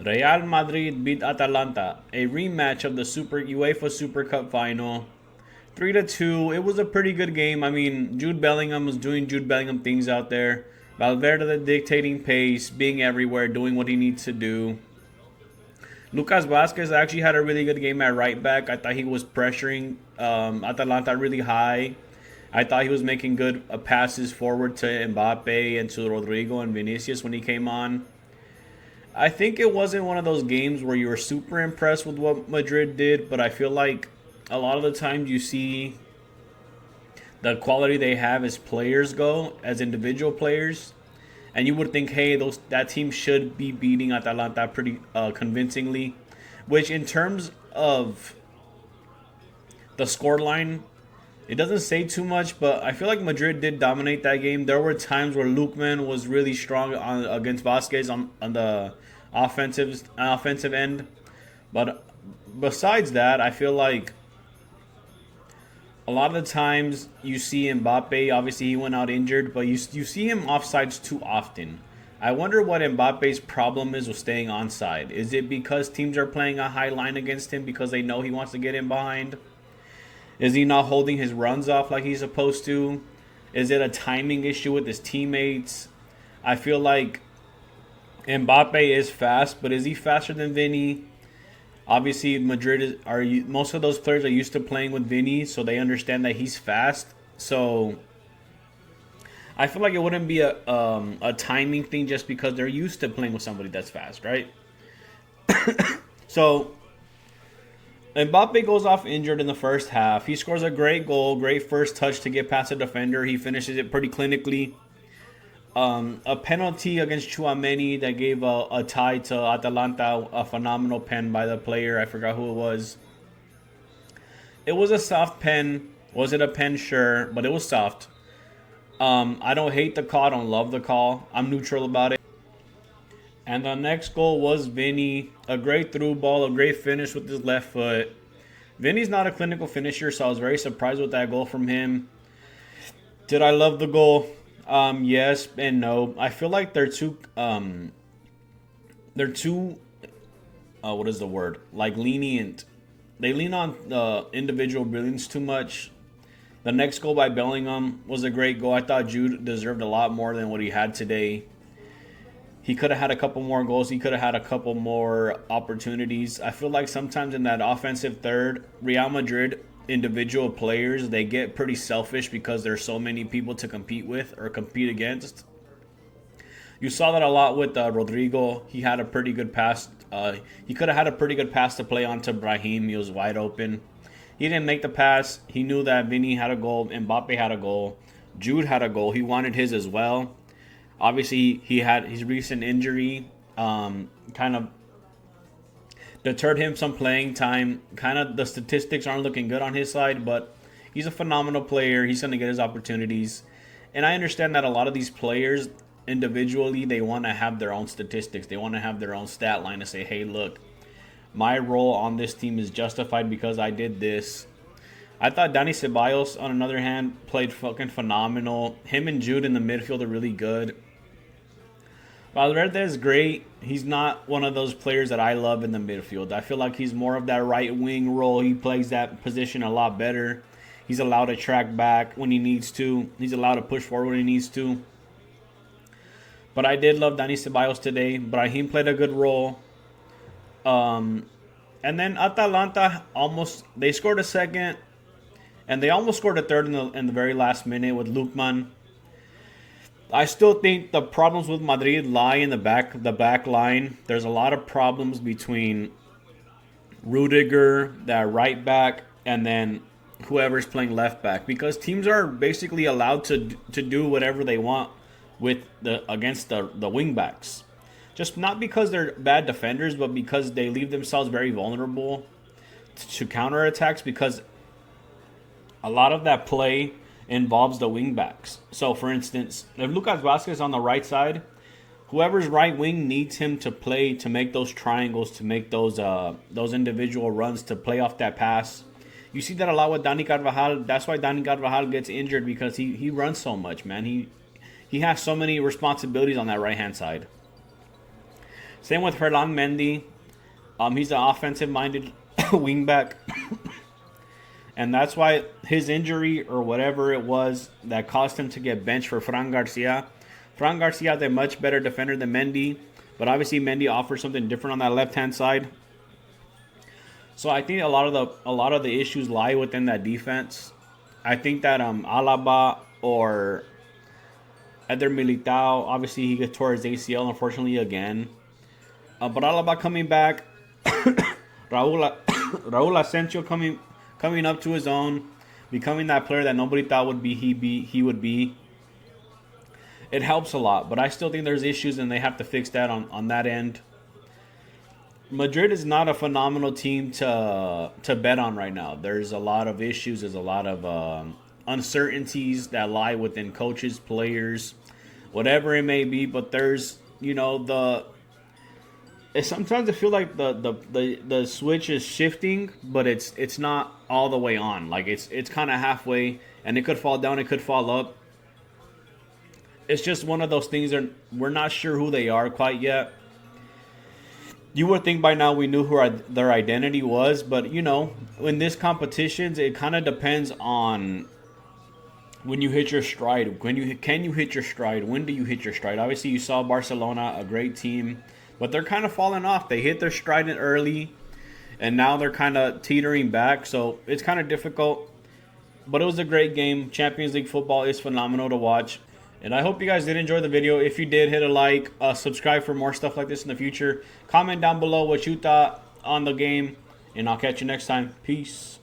Real Madrid beat Atalanta, a rematch of the UEFA Super Cup final. 3-2. It was a pretty good game. I mean, Jude Bellingham was doing Jude Bellingham things out there. Valverde dictating pace, being everywhere, doing what he needs to do. Lucas Vasquez actually had a really good game at right back. I thought he was pressuring Atalanta really high. I thought he was making good passes forward to Mbappe and to Rodrigo and Vinicius when he came on. I think it wasn't one of those games where you were super impressed with what Madrid did, but I feel like a lot of the times you see the quality they have as players go, as individual players, and you would think, hey, that team should be beating Atalanta pretty convincingly, which in terms of the scoreline, it doesn't say too much, but I feel like Madrid did dominate that game. There were times where Lookman was really strong against Vasquez on the offensive end, but besides that, I feel like a lot of the times you see Mbappe, obviously he went out injured, but you see him offsides too often. I wonder what Mbappe's problem is with staying onside. Is it because teams are playing a high line against him because they know he wants to get in behind? Is he not holding his runs off like he's supposed to? Is it a timing issue with his teammates? I feel like Mbappe is fast, but is he faster than Vinny? Obviously, most of those players are used to playing with Vinny, so they understand that he's fast. So I feel like it wouldn't be a timing thing just because they're used to playing with somebody that's fast, right? So Mbappe goes off injured in the first half. He scores a great goal, great first touch to get past a defender. He finishes it pretty clinically. A penalty against Tchouaméni that gave a tie to Atalanta, a phenomenal pen by the player. I forgot who it was. It was a soft pen. Was it a pen? Sure, but it was soft. I don't hate the call. I don't love the call. I'm neutral about it. And the next goal was Vinny. A great through ball, a great finish with his left foot. Vinny's not a clinical finisher, so I was very surprised with that goal from him. Did I love the goal? Yes and no. I feel like they're too what is the word? Like lenient. They lean on individual brilliance too much. The next goal by Bellingham was a great goal. I thought Jude deserved a lot more than what he had today. He could have had a couple more goals. He could have had a couple more opportunities. I feel like sometimes in that offensive third, Real Madrid individual players, they get pretty selfish because there's so many people to compete with or compete against. You saw that a lot with Rodrigo. He had a pretty good pass. He could have had a pretty good pass to play onto Brahim. He was wide open. He didn't make the pass. He knew that Vinny had a goal. Mbappe had a goal. Jude had a goal. He wanted his as well. Obviously, he had his recent injury kind of deterred him some playing time. Kind of the statistics aren't looking good on his side, but he's a phenomenal player. He's going to get his opportunities. And I understand that a lot of these players individually, they want to have their own statistics. They want to have their own stat line to say, hey, look, my role on this team is justified because I did this. I thought Dani Ceballos, on another hand, played fucking phenomenal. Him and Jude in the midfield are really good. Valverde is great. He's not one of those players that I love in the midfield. I feel like he's more of that right wing role. He plays that position a lot better. He's allowed to track back when he needs to. He's allowed to push forward when he needs to. But I did love Dani Ceballos today. Brahim played a good role. And then Atalanta they scored a second. And they almost scored a third in the very last minute with Lookman. I still think the problems with Madrid lie in the back line. There's a lot of problems between Rudiger, that right back, and then whoever's playing left back, because teams are basically allowed to do whatever they want against the wing backs. Just not because they're bad defenders, but because they leave themselves very vulnerable to counterattacks, because a lot of that play involves the wing backs. So, for instance, if Lucas Vasquez is on the right side, whoever's right wing needs him to play to make those triangles, to make those individual runs, to play off that pass. You see that a lot with Dani Carvajal. That's why Dani Carvajal gets injured, because he runs so much, man. He has so many responsibilities on that right-hand side. Same with Ferland Mendy. He's an offensive-minded wingback. And that's why his injury or whatever it was that caused him to get benched for Fran Garcia. Fran Garcia is a much better defender than Mendy. But obviously Mendy offers something different on that left-hand side. So I think a lot of the issues lie within that defense. I think that Alaba or Eder Militao, obviously he tore his ACL unfortunately again. But Alaba coming back, Raul Asensio coming up to his own, becoming that player that nobody thought he would be. It helps a lot, but I still think there's issues and they have to fix that on that end. Madrid is not a phenomenal team to bet on right now. There's a lot of issues. There's a lot of uncertainties that lie within coaches, players, whatever it may be. But there's, sometimes I feel like the switch is shifting, but it's not all the way on. Like it's kind of halfway, and it could fall down, it could fall up. It's just one of those things that we're not sure who they are quite yet. You would think by now we knew who their identity was, but in this competitions, it kind of depends on when you hit your stride. Can you hit your stride? When do you hit your stride? Obviously, you saw Barcelona, a great team, but they're kind of falling off. They hit their stride early, and now they're kind of teetering back. So it's kind of difficult, but it was a great game. Champions League football is phenomenal to watch. And I hope you guys did enjoy the video. If you did, hit a like, subscribe for more stuff like this in the future. Comment down below what you thought on the game, and I'll catch you next time. Peace.